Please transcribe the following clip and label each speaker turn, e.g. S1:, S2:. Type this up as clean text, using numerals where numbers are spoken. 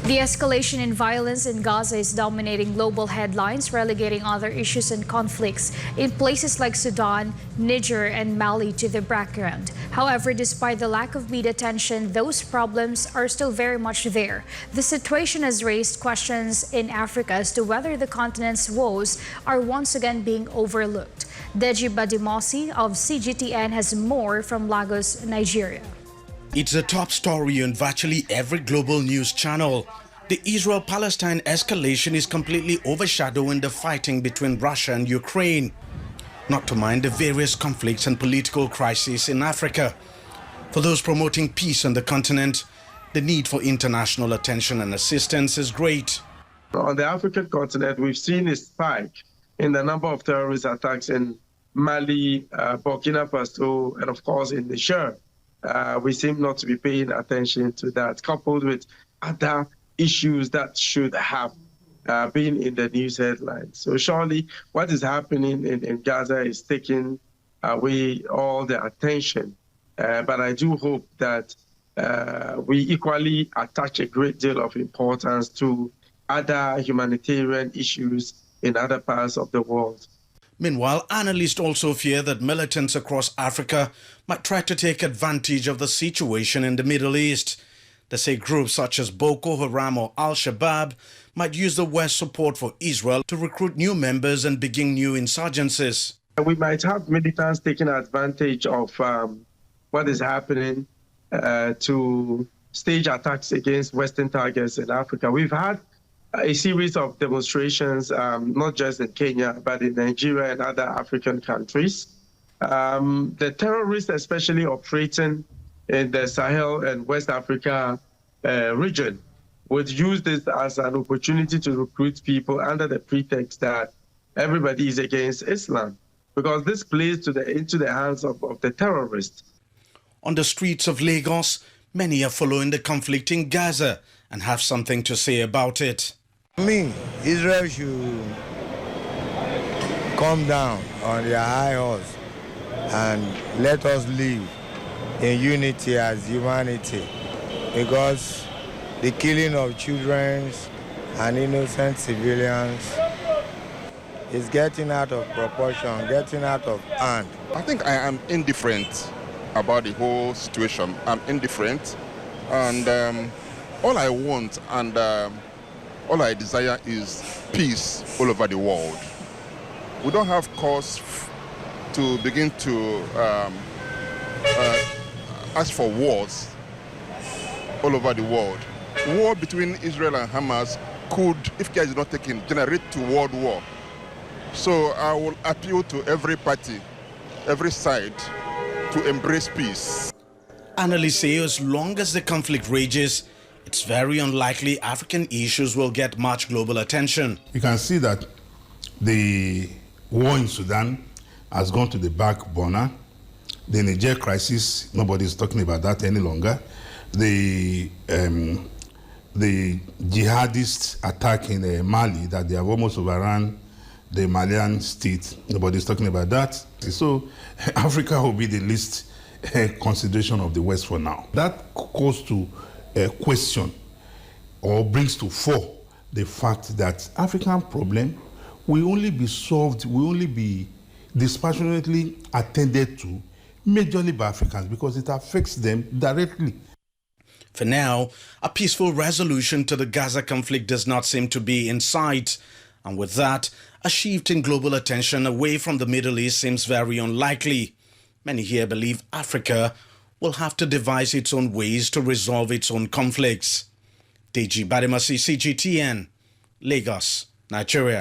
S1: The escalation in violence in Gaza is dominating global headlines, relegating other issues and conflicts in places like Sudan, Niger, and Mali to the background. However, despite the lack of media attention, those problems are still very much there. The situation has raised questions in Africa as to whether the continent's woes are once again being overlooked. Deji Bademosi of CGTN has more from Lagos, Nigeria.
S2: It's a top story on virtually every global news channel. The Israel-Palestine escalation is completely overshadowing the fighting between Russia and Ukraine, not to mind the various conflicts and political crises in Africa. For those promoting peace on the continent, the need for international attention and assistance is great.
S3: On the African continent, we've seen a spike in the number of terrorist attacks in Mali, Burkina Faso, and of course in Niger. We seem not to be paying attention to that, coupled with other issues that should have been in the news headlines. So surely what is happening in Gaza is taking away all the attention. But I do hope that we equally attach a great deal of importance to other humanitarian issues in other parts of the world.
S2: Meanwhile, analysts also fear that militants across Africa might try to take advantage of the situation in the Middle East. They say groups such as Boko Haram or Al-Shabaab might use the West's support for Israel to recruit new members and begin new insurgencies.
S3: We might have militants taking advantage of what is happening to stage attacks against Western targets in Africa. We've had a series of demonstrations, not just in Kenya, but in Nigeria and other African countries. The terrorists, especially operating in the Sahel and West Africa region, would use this as an opportunity to recruit people under the pretext that everybody is against Islam, because this plays into the hands of the terrorists.
S2: On the streets of Lagos, many are following the conflict in Gaza and have something to say about it.
S4: Israel should come down on their high horse and let us live in unity as humanity, because the killing of children and innocent civilians is getting out of proportion, getting out of hand.
S5: I think I am indifferent about the whole situation. I'm indifferent, and all I want and all I desire is peace all over the world. We don't have cause to begin to ask for wars all over the world. War between Israel and Hamas could, if care is not taken, generate to world war. So I will appeal to every party, every side, to embrace peace.
S2: Analysts say as long as the conflict rages, it's very unlikely African issues will get much global attention.
S6: You can see that the war in Sudan has gone to the back burner. The Niger crisis, nobody is talking about that any longer. The jihadist attack in Mali, that they have almost overrun the Malian state, nobody is talking about that. So Africa will be the least consideration of the West for now. That calls to question or brings to fore the fact that African problem will only be solved, will only be dispassionately attended to majorly by Africans, because it affects them directly.
S2: For now, a peaceful resolution to the Gaza conflict does not seem to be in sight. And with that, a shift in global attention away from the Middle East seems very unlikely. Many here believe Africa will have to devise its own ways to resolve its own conflicts. Deji, Bademosi, CGTN, Lagos, Nigeria.